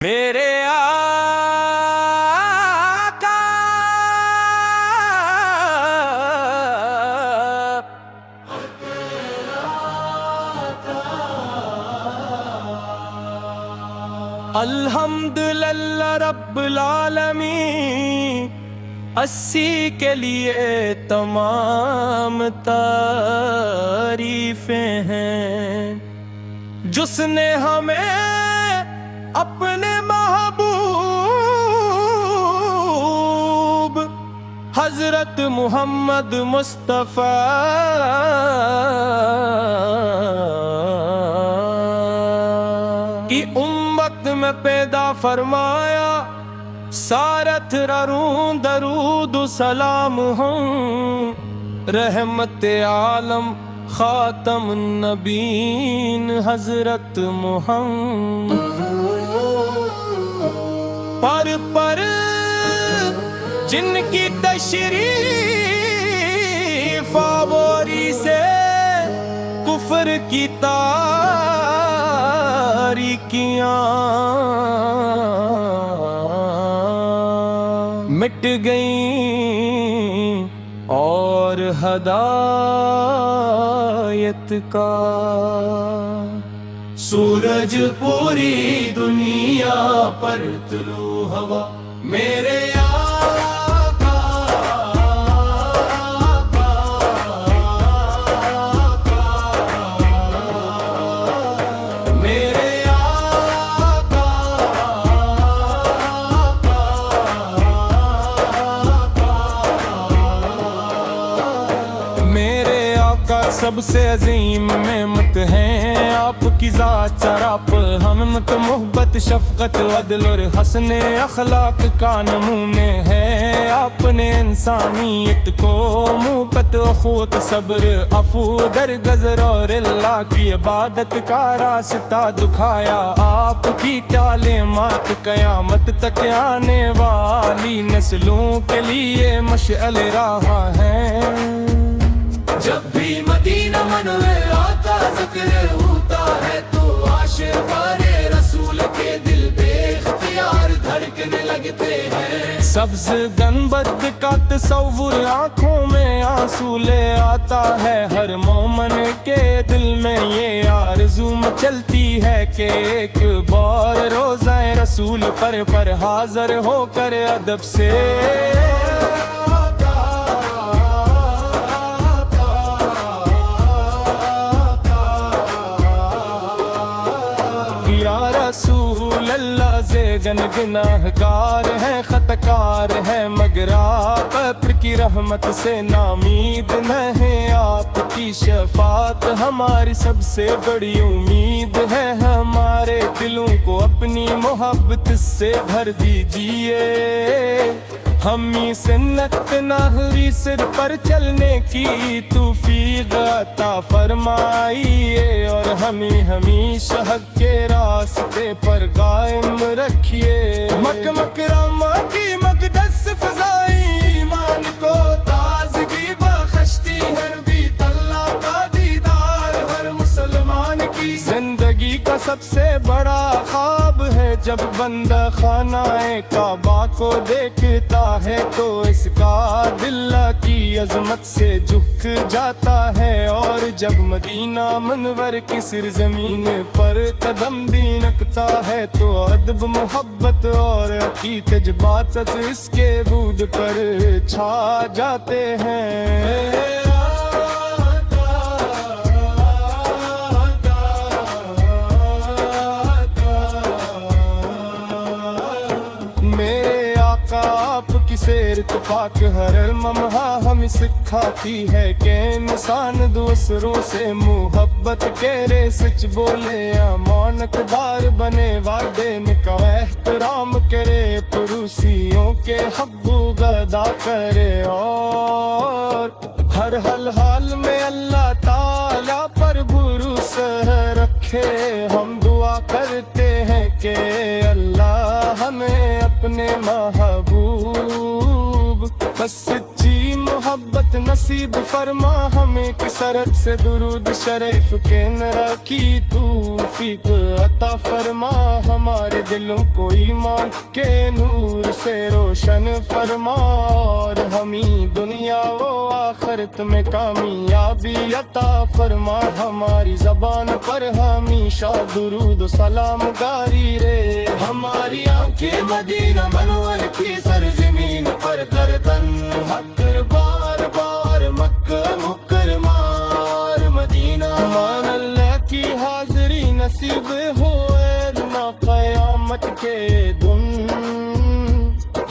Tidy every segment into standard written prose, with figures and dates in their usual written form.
میرے آقا الحمدللہ رب العالمین، اسی کے لیے تمام تعریفیں ہیں، جس نے ہمیں اپنے محبوب حضرت محمد مصطفیٰ کی امت میں پیدا فرمایا، سارت رروں درود و سلام ہوں، رحمت عالم خاتم النبین حضرت محمد پر جن کی تشریف آوری سے کفر کی تاریکیاں مٹ گئیں اور ہدایت کا سورج پوری دنیا پر طلوع ہوا، میرے آقا میرے آقا میرے آقا سب سے عظیم نعمت ہیں، آپ کی ذات سراپ ہمت محبت شفقت عدل اور حسن اخلاق کا نمونے ہے، آپ نے انسانیت کو محبت اخوت صبر عفو درگزر اور اللہ کی عبادت کا راستہ دکھایا، آپ کی تعلیمات قیامت تک آنے والی نسلوں کے لیے مشعل راہ ہیں، جب بھی مدینہ منور آتا ذکر ہوتا ہے تو عاشقان رسول کے دل بے اختیار دھڑکنے لگتے ہیں، سبز گنبد کا تصور آنکھوں میں آنسو لے آتا ہے، ہر مومن کے دل میں یہ آرزو مچلتی ہے کہ ایک بار روزہ رسول پر حاضر ہو کر ادب سے رسول اللہ زیگن گناہ گار ہے خطاکار ہے، مگر آپ کی رحمت سے نامید نہیں، آپ کی شفاعت ہماری سب سے بڑی امید ہے، ہمارے دلوں کو اپنی محبت سے بھر دیجئے، ہمیں سنت نہری سر پر چلنے کی توفیق عطا فرمائیے، اور ہمیں ہمیشہ حق کے راستے پر قائم رکھیے، مکہ مکرمہ کی مقدس فضائی ایمان کو تازگی بخشتی ہے، بیت اللہ کا دیدار ہر مسلمان کی زندگی کا سب سے بڑا خواب ہے، جب بندہ خانہ کعبہ کو دیکھتا ہے تو اس کا دل اللہ کی عظمت سے جھک جاتا ہے، اور جب مدینہ منور کی سرزمین پر قدم بھی رکھتا ہے تو ادب محبت اور عقیدت جذبات اس کے بود پر چھا جاتے ہیں، آپ کی سیر تو پاک ہر لمحہ ہمیں سکھاتی ہے کہ انسان دوسروں سے محبت کرے، سچ بولے امانت دار بنے، وعدے کا احترام کرے، پڑوسیوں کے حقوق ادا کرے، اور ہر حال میں اللہ تعالی پر بھروسہ رکھے، ہم دعا کرتے ہیں کہ اللہ ہمیں اپنے محبوب بس سچی سی محبت نصیب فرما ہمیں، کثرت سے درود شریف کے نہ رکھی توفیق عطا فرما، ہمارے دلوں کو ایمان کے نور سے روشن فرما، اور ہمیں دنیا و آخرت میں کامیابی عطا فرما، ہماری زبان پر ہمیشہ درود و سلام گاری رے، ہماری آنکھیں مدینہ منور کی سرزمین پر گردن حق بار بار مکہ مکرمہ اور مدینہ، مان اللہ کی حاضری نصیب ہوئے نہ قیامت کے دن،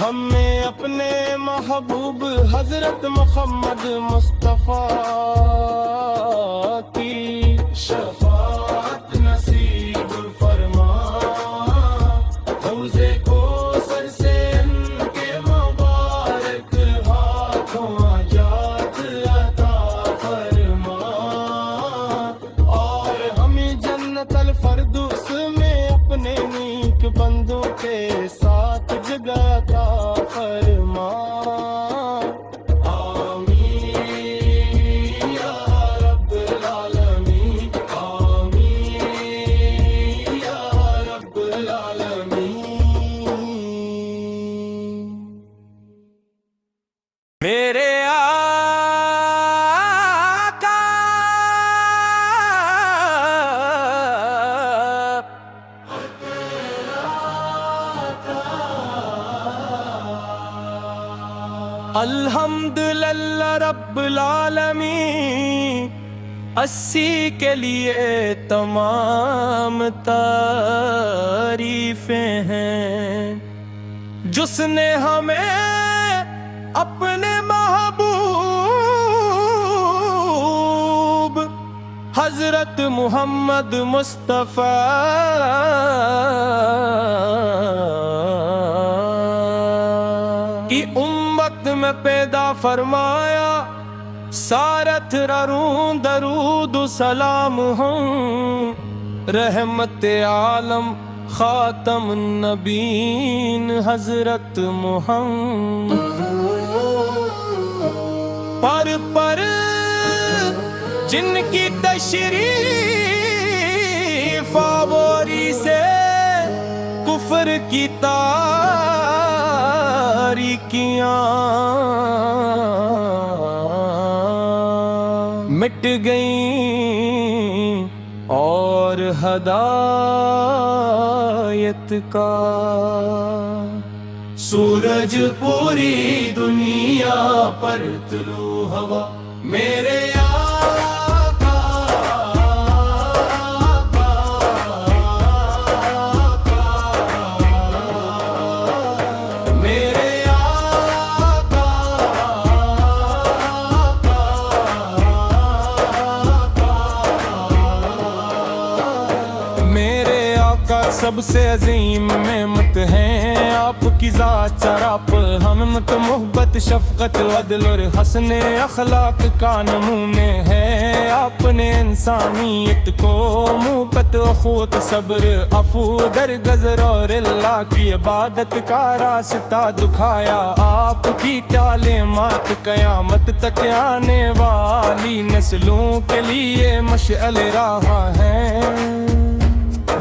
ہمیں اپنے محبوب حضرت محمد مصطفیٰ کی شفاعت نصیب فرما، حوض کوثر سے ان کے مبارک ہاتھوں حاجات عطا فرما، اور ہمیں جنت الفردوس میں اپنے نیک بندوں کے ساتھ جگہ عطا فرما، آمین یا رب العالمین، آمین یا رب العالمین۔ میرے الحمدللہ رب العالمین، اسی کے لیے تمام تعریفیں ہیں، جس نے ہمیں اپنے محبوب حضرت محمد مصطفیٰ کی امت میں پیدا فرمایا، سارت رروں درود و سلام ہوں، رحمت عالم خاتم النبین حضرت محمد پر جن کی تشریف آوری سے کفر کی تاریکیاں مٹ گئیں اور ہدایت کا سورج پوری دنیا پر طلوع ہوا، میرے سب سے عظیم نعمت ہیں آپ کی ذات، چراپ ہمت محبت شفقت عدل اور حسن اخلاق کا نمونے ہے، آپ نے انسانیت کو محبت اخوت صبر عفو درگزر اور اللہ کی عبادت کا راستہ دکھایا، آپ کی تعلیمات قیامت تک آنے والی نسلوں کے لیے مشعل راہ ہیں،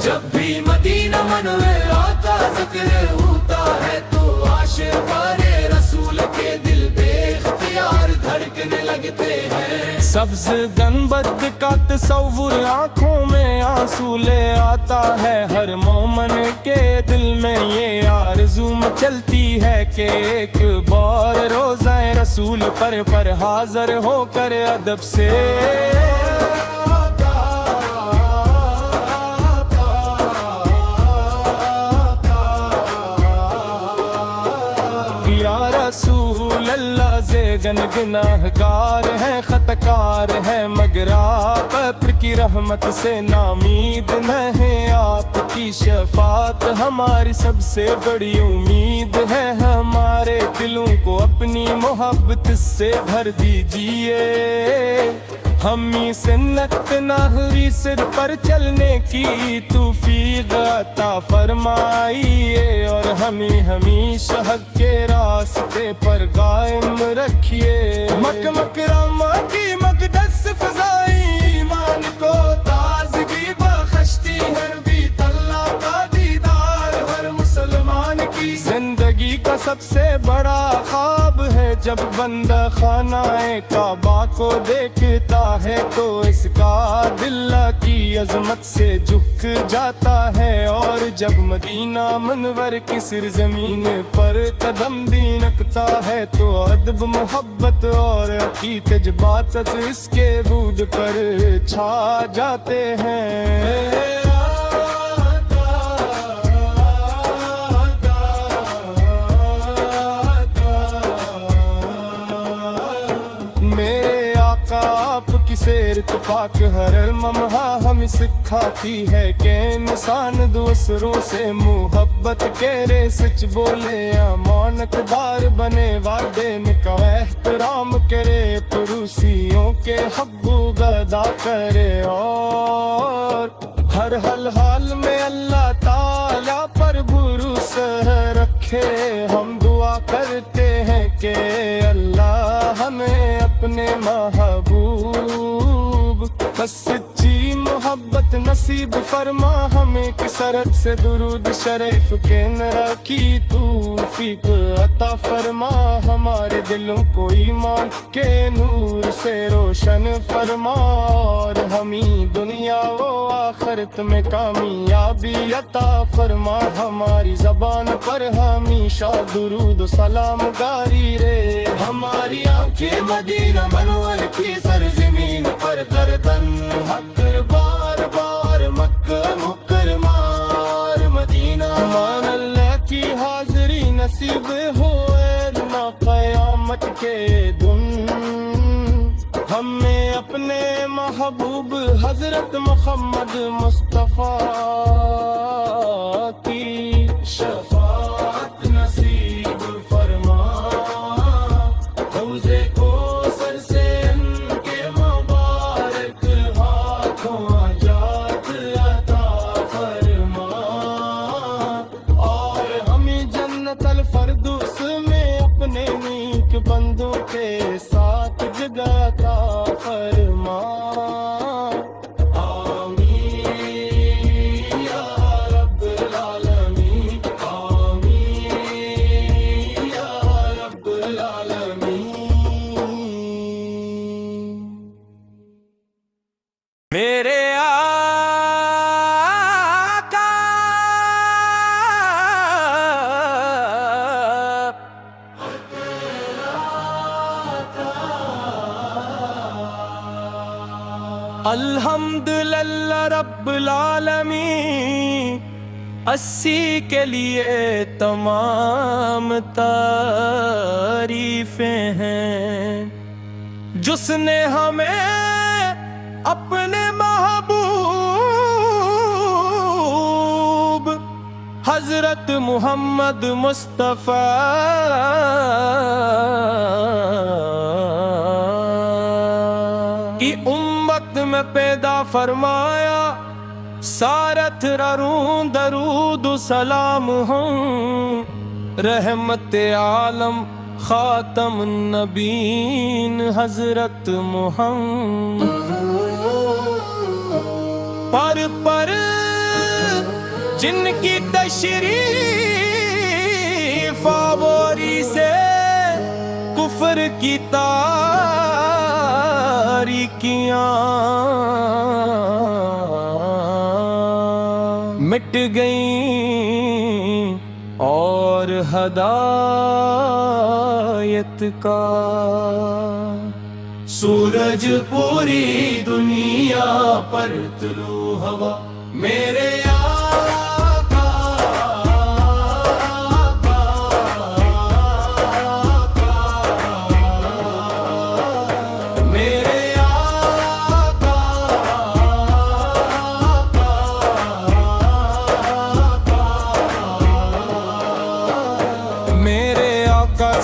جب بھی مدینہ منور آتا ذکر ہوتا ہے تو عاشقان رسول کے دل بے اختیار دھڑکنے لگتے ہیں، سبز گنبد کا تصور آنکھوں میں آنسو لے آتا ہے، ہر مومن کے دل میں یہ آرزو مچلتی ہے کہ ایک بار روزہ رسول پر حاضر ہو کر ادب سے رسول اللہ زیجن گناہ گار ہے خطاکار ہے، مگر آپ پر کی رحمت سے نامید نہیں، آپ کی شفاعت ہماری سب سے بڑی امید ہے، ہمارے دلوں کو اپنی محبت سے بھر دیجئے، ہمیں سنت نہری سر پر چلنے کی توفیق عطا فرمائیے، اور ہمیں ہمیشہ حق کے راستے پر قائم رکھیے مکہ مکرمہ کی مقدس فضائیں ایمان کو تازگی بخشتی ہر بیت اللہ کا دیدار ہر مسلمان کی زندگی کا سب سے بڑا خواب ہے جب بندہ خانہ کعبہ کو دیکھتا ہے تو اس کا دل اللہ کی عظمت سے جھک جاتا ہے اور جب مدینہ منور کی سرزمین پر قدم بھی رکھتا ہے تو ادب محبت اور عقیدت جذبات اس کے بود پر چھا جاتے ہیں سیر اتفاق ہر لمحہ ہمیں سکھاتی ہے کہ انسان دوسروں سے محبت کرے سچ بولے امانت دار بنے وعدے کا احترام کرے پڑوسیوں کے حقوق ادا کرے اور ہر حال میں اللہ تعالی پر بھروسہ رکھے ہم دعا کرتے ہیں کہ اللہ ہمیں اپنے محبوب بس سچی محبت نصیب فرما ہمیں کثرت سے درود شریف کے نرا کی توفیق عطا فرما ہمارے دلوں کو ایمان کے نور سے روشن فرما اور ہمیں دنیا و آخرت میں کامیابی عطا فرما ہماری زبان پر ہمیشہ درود و سلام جاری رہے ہماری آنکھیں مدینہ منور کی سرزمین پر گردن حق بار بار مکہ مکرمہ مدینہ مان اللہ کی حاضری نصیب ہوئے نہ قیامت کے دن ہمیں اپنے محبوب حضرت محمد مصطفیٰ کی شفاعت نصیب فرما حوض کوثر سے ان کے مبارک ہاتھوں حاجات عطا فرما اور ہمیں جنت الفردوس میں اپنے نیک بندوں کے ساتھ جگہ عطا فرما میرے آقا الحمدللہ رب العالمین اسی کے لیے تمام تعریفیں ہیں جس نے ہمیں اپنے محبوب حضرت محمد مصطفیٰ کی امت میں پیدا فرمایا سارت رروں درود و سلام ہوں رحمت عالم خاتم النبین حضرت محمد پر جن کی تشریف آوری سے کفر کی تاریکیاں مٹ گئیں اور ہدایت کا سورج پوری دنیا پر طلوع ہوا میرے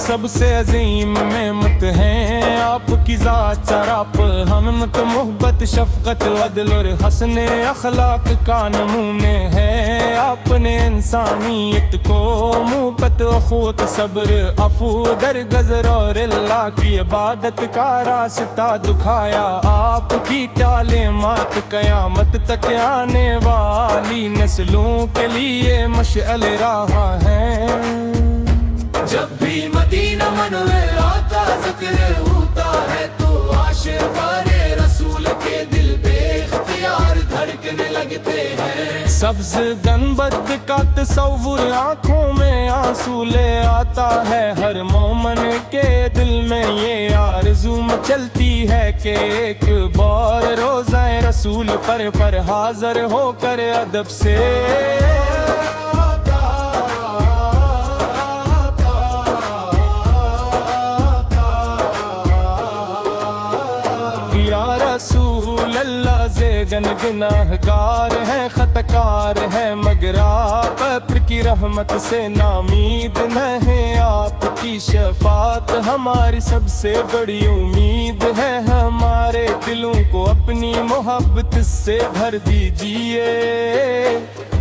سب سے عظیم نعمت ہیں آپ کی ذات سراپ ہمت محبت شفقت عدل اور حسن اخلاق کا نمونے ہے آپ نے انسانیت کو سخوت صبر عفو درگزر اور اللہ کی عبادت کا راستہ دکھایا آپ کی تعلیمات قیامت تک آنے والی نسلوں کے لیے مشعل راہ ہیں جب بھی مدینہ منور آتا ذکر ہوتا ہے تو عاشقان رسول کے دل بے اختیار دھڑکنے لگتے ہیں سبز گنبد کا تصور آنکھوں میں آنسو لے آتا ہے ہر مومن کے دل میں یہ آرزو مچلتی ہے کہ ایک بار روزہ رسول پر حاضر ہو کر ادب سے رسول اللہ زیجن گناہگار ہے خطاکار ہے مگر آپ پر کی رحمت سے نامید نہیں آپ کی شفاعت ہماری سب سے بڑی امید ہے ہمارے دلوں کو اپنی محبت سے بھر دیجئے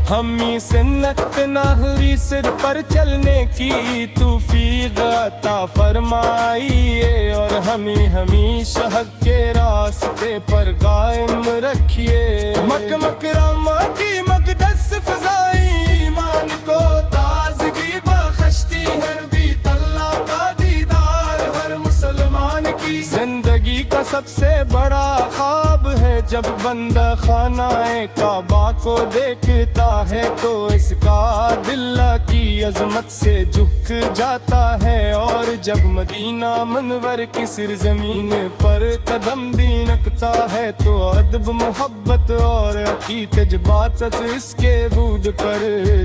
ہمیں سنت نہری سر پر چلنے کی توفیق عطا فرمائیے اور ہمیں ہمیشہ حق کے راستے پر قائم رکھیے مکرم کی مقدس فضائی ایمان کو تازگی بخشتی ہے بیت اللہ کا دیدار ہر مسلمان کی زندگی کا سب سے بڑا خواب ہے جب بندہ خانہ کعبہ کو دیکھتا ہے تو اس کا دل کی عظمت سے جھک جاتا ہے اور جب مدینہ منور کی سرزمین پر قدم بھی رکھتا ہے تو ادب محبت اور عقیدت جذبات اس کے بود پر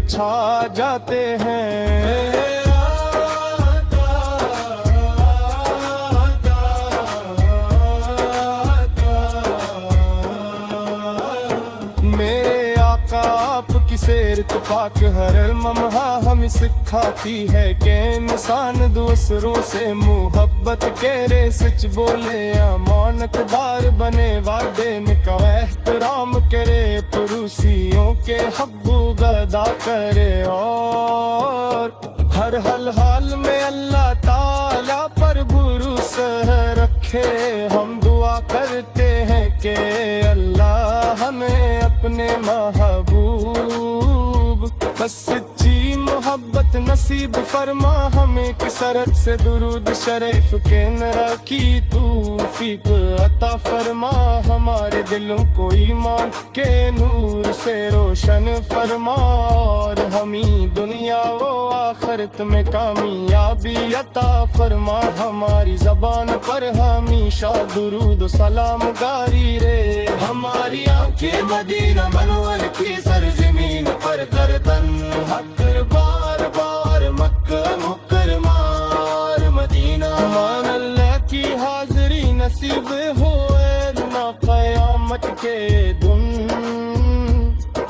چھا جاتے ہیں آپ کی سیر اتفاق ہر لمحہ ہمیں سکھاتی ہے کہ انسان دوسروں سے محبت کرے سچ بولے امانت دار بنے وعدے کا احترام کرے پڑوسیوں کے حقوق ادا کرے اور ہر حال میں اللہ تعالی پر بھروسہ رکھے ہم دعا کرتے ہیں کہ اللہ ہمیں اپنے محبوب بس سچی محبت نصیب فرما ہمیں کثرت سے درود شریف کے نرا کی توفیق عطا فرما ہمارے دلوں کو ایمان کے نور سے روشن فرما اور ہمیں دنیا و آخرت میں کامیابی عطا فرما ہماری زبان پر ہمیشہ درود و سلام جاری رہے ہماری آنکھیں مدینہ منور کی سرزمین پر گردن حق بار بار مکہ مکرمہ اور مدینہ مان اللہ کی حاضری نصیب ہوئے نہ قیامت کے دن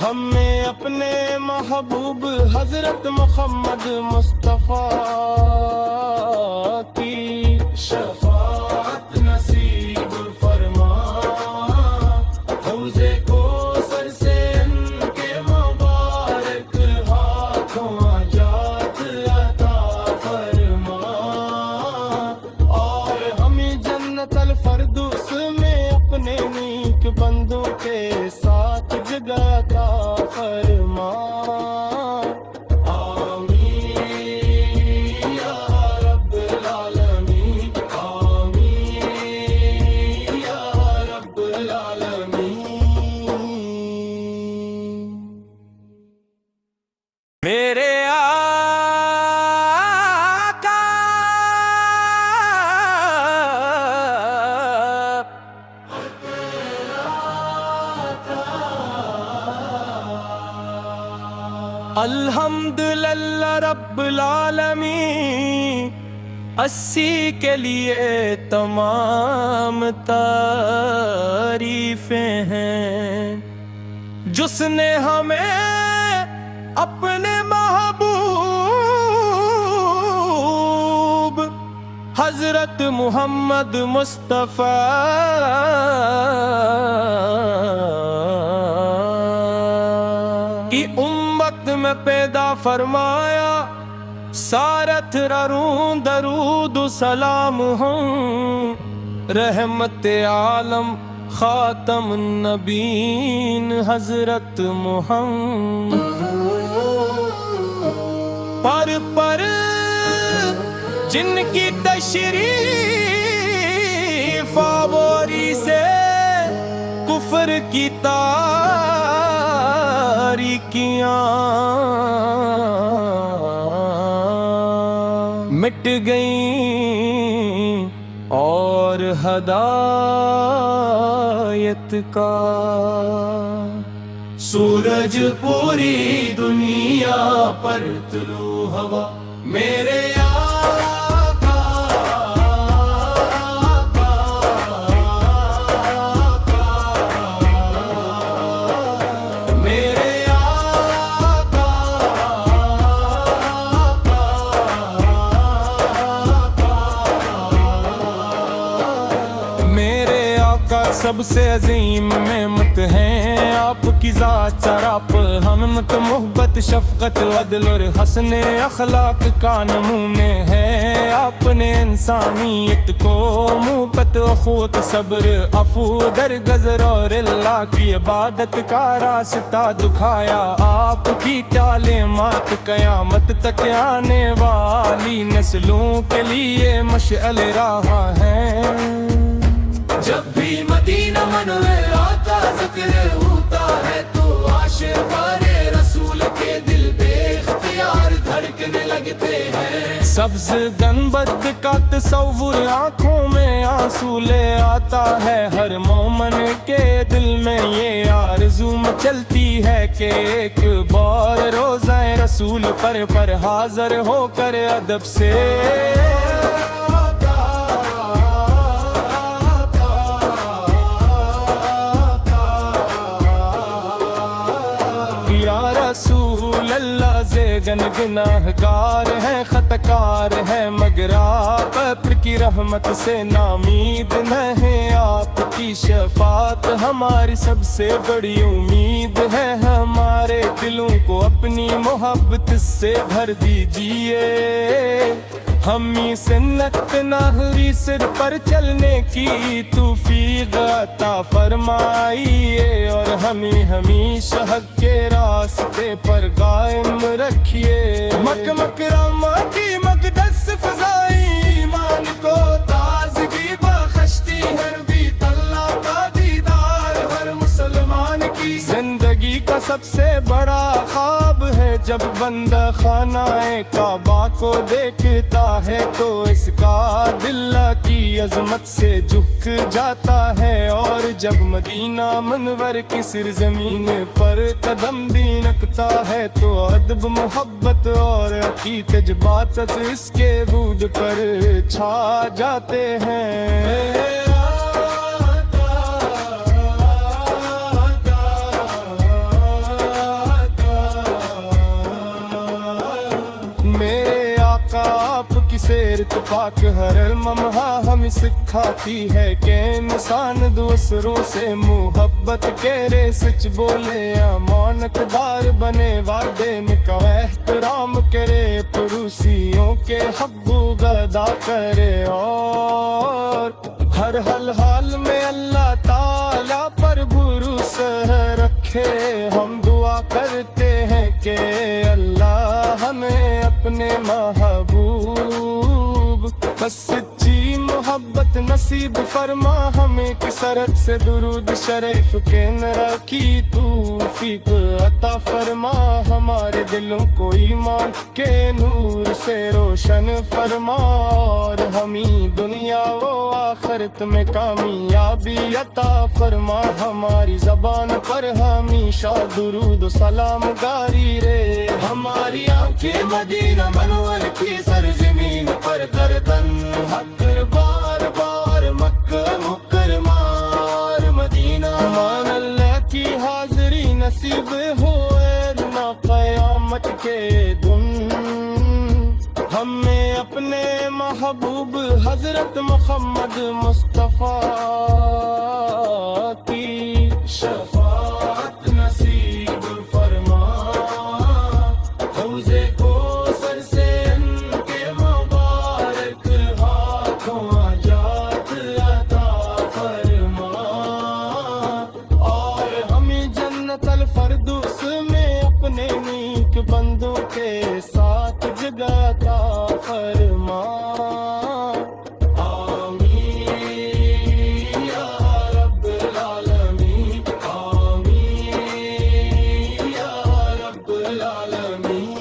ہمیں اپنے محبوب حضرت محمد مصطفیٰ کی شفاعت نصیب فرما حوض کوثر سے ان کے مبارک ہاتھوں حاجات عطا فرما اور ہمیں جنت الفردوس میں اپنے نیک بندوں کے ساتھ جگہ عطا فرما میرے آقا الحمدللہ رب العالمین اسی کے لیے تمام تعریفیں ہیں جس نے ہمیں اپنے محبوب حضرت محمد مصطفیٰ کی امت میں پیدا فرمایا سارت رروں درود و سلام ہوں رحمت عالم خاتم النبین حضرت محمد پر جن کی تشریف آوری سے کفر کی تاریکیاں مٹ گئیں اور ہدایت کا سورج پوری دنیا پر طلوع ہوا میرے سب سے عظیم نعمت ہیں آپ کی ذات سراپ ہمت محبت شفقت عدل اور حسن اخلاق کا نمونے ہے آپ نے انسانیت کو محبت اخوت صبر عفو درگزر اور اللہ کی عبادت کا راستہ دکھایا آپ کی تعلیمات قیامت تک آنے والی نسلوں کے لیے مشعل راہ ہیں جب بھی مدینہ منورہ کا ذکر ہوتا ہے تو عاشقان رسول کے دل بے اختیار دھڑکنے لگتے ہیں سبز گنبد کا تصور آنکھوں میں آنسو لے آتا ہے ہر مومن کے دل میں یہ آرزو مچلتی ہے کہ ایک بار روزہ رسول پر حاضر ہو کر ادب سے رسول اللہ زیجن گناہگار ہے خطاکار ہے مگر آپ کی رحمت سے نامید نہیں آپ کی شفاعت ہماری سب سے بڑی امید ہے ہمارے دلوں کو اپنی محبت سے بھر دیجیے ہمیں سنت نہری سر پر چلنے کی توفیق عطا فرمائیے اور ہمیں ہمیشہ حق کے راستے پر قائم رکھیے مکرم کی مقدس فضائی ایمان کو تازگی بخشتی ہے بیت اللہ کا دیدار ہر مسلمان کی زندگی کا سب سے بڑا خواب ہے جب بندہ خانہ کعبہ کو دیکھتا ہے تو اس کا دل کی عظمت سے جھک جاتا ہے اور جب مدینہ منور کی سرزمین پر قدم بھی رکھتا ہے تو ادب محبت اور عقیدت جذبات اس کے وجود پر چھا جاتے ہیں سیر اتفاق ہر لمحہ ہمیں سکھاتی ہے کہ انسان دوسروں سے محبت کرے سچ بولے امانت دار بنے وعدے کا احترام کرے پڑوسیوں کے حقوق ادا کرے اور ہر حال میں اللہ تعالی پر بھروسہ رکھے ہم دعا کرتے ہیں کہ اللہ ہمیں اپنے محبوب بس سچی محبت نصیب فرما ہمیں کثرت سے درود شریف کے رکھی توفیق عطا فرما ہمارے دلوں کو ایمان کے نور سے روشن فرما اور ہمیں دنیا و آخرت میں کامیابی عطا فرما ہماری زبان پر ہمیشہ درود و سلام گاری رے ہماری آنکھیں مدینہ منور کی سرزمین پر گردن حق بار بار مکہ مکرمہ مدینہ مان اللہ کی حاضری نصیب ہوئے نہ قیامت کے دن ہمیں اپنے محبوب حضرت محمد مصطفیٰ کی شفاعت نصیب فرما حوض کوثر سے عطا فرما آمین یا رب العالمین آمین یا رب العالمین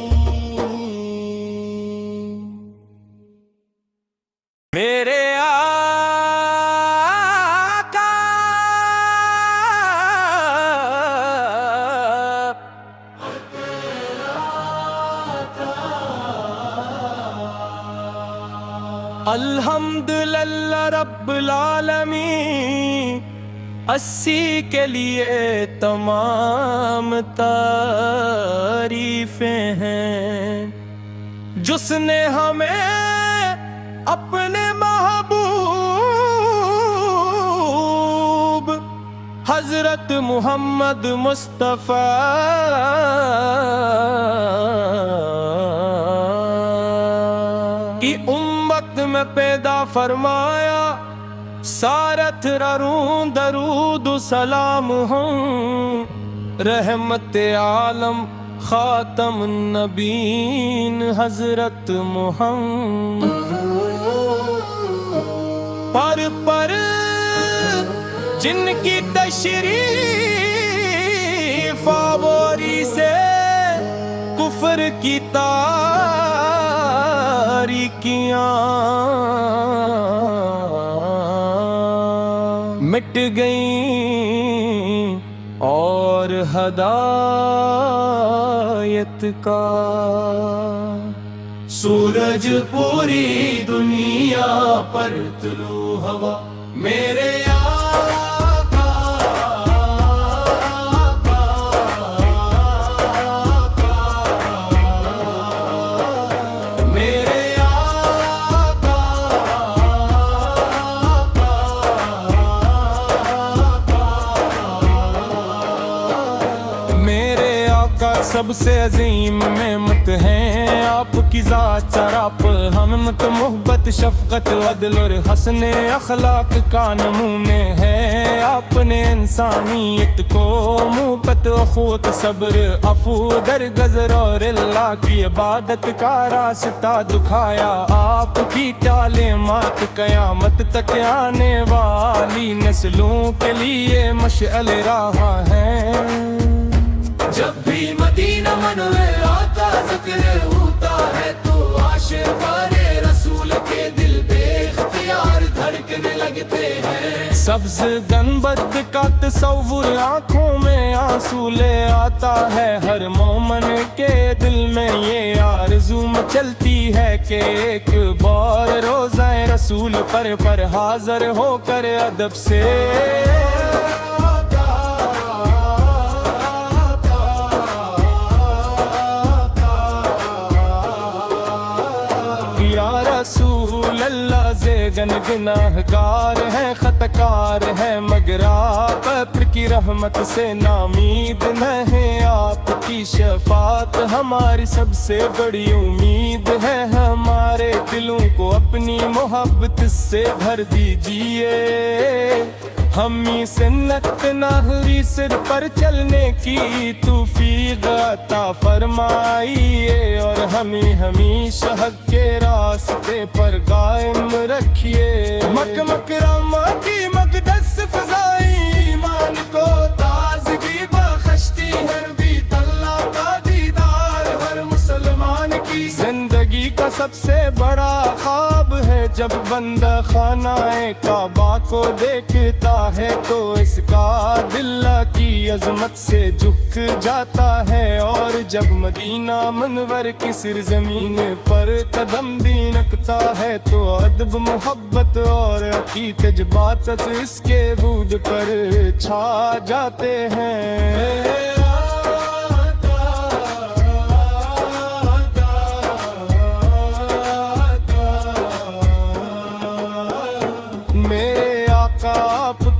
میرے الحمدللہ رب العالمین 80 کے لیے تمام تعریفیں ہیں جس نے ہمیں اپنے محبوب حضرت محمد مصطفیٰ کی امت میں پیدا فرمایا سارت رروں درود و سلام ہوں رحمت عالم خاتم النبین حضرت محمد پر جن کی تشریف آوری سے کفر کی تاریکیاں مٹ گئیں اور ہدایت کا سورج پوری دنیا پر طلوع ہوا میرے سب سے عظیم نعمت ہیں آپ کی ذات سراپ حمد محبت شفقت عدل اور حسن اخلاق کا نمونے ہے آپ نے انسانیت کو محبت اخوت صبر عفو درگزر اور اللہ کی عبادت کا راستہ دکھایا آپ کی تعلیمات قیامت تک آنے والی نسلوں کے لیے مشعل راہ ہیں جب بھی مدینہ منور آتا ذکر ہوتا ہے تو عاشقان رسول کے دل بے اختیار دھڑکنے لگتے ہیں سبز گنبد کا تصور آنکھوں میں آنسو لے آتا ہے ہر مومن کے دل میں یہ آرزو مچلتی ہے کہ ایک بار روزہ رسول پر حاضر ہو کر ادب سے رسول اللہ زیدن گناہگار ہے خطاکار ہے مگر آپ کی رحمت سے نامید نہیں آپ کی شفاعت ہماری سب سے بڑی امید ہے ہمارے دلوں کو اپنی محبت سے بھر دیجیے ہمیں سنت نہری سر پر چلنے کی توفیق عطا فرمائیے اور ہمیں ہمیشہ حق کے راستے پر قائم رکھیے مکہ مکرمہ کی مقدس فضائی ایمان کو تازگی بخشتی ہے بیت اللہ کا دیدار ہر مسلمان کی زندگی کا سب سے بڑا خواب ہے جب بندہ خانہ کعبہ کو دیکھتا ہے تو اس کا دل کی عظمت سے جھک جاتا ہے اور جب مدینہ منور کی سرزمین پر قدم بھی رکھتا ہے تو ادب محبت اور عقیدت جذبات اس کے وجود پر چھا جاتے ہیں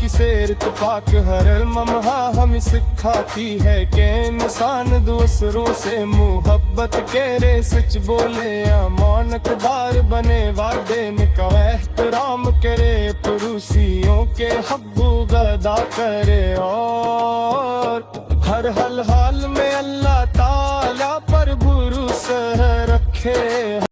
سیر اتفاق ہر لمحہ ہمیں سکھاتی ہے کہ انسان دوسروں سے محبت کرے سچ بولے امانت دار بنے وعدے کا احترام کرے پڑوسیوں کے حقوق ادا کرے اور ہر حال میں اللہ تعالی پر بھروسہ رکھے پیچھے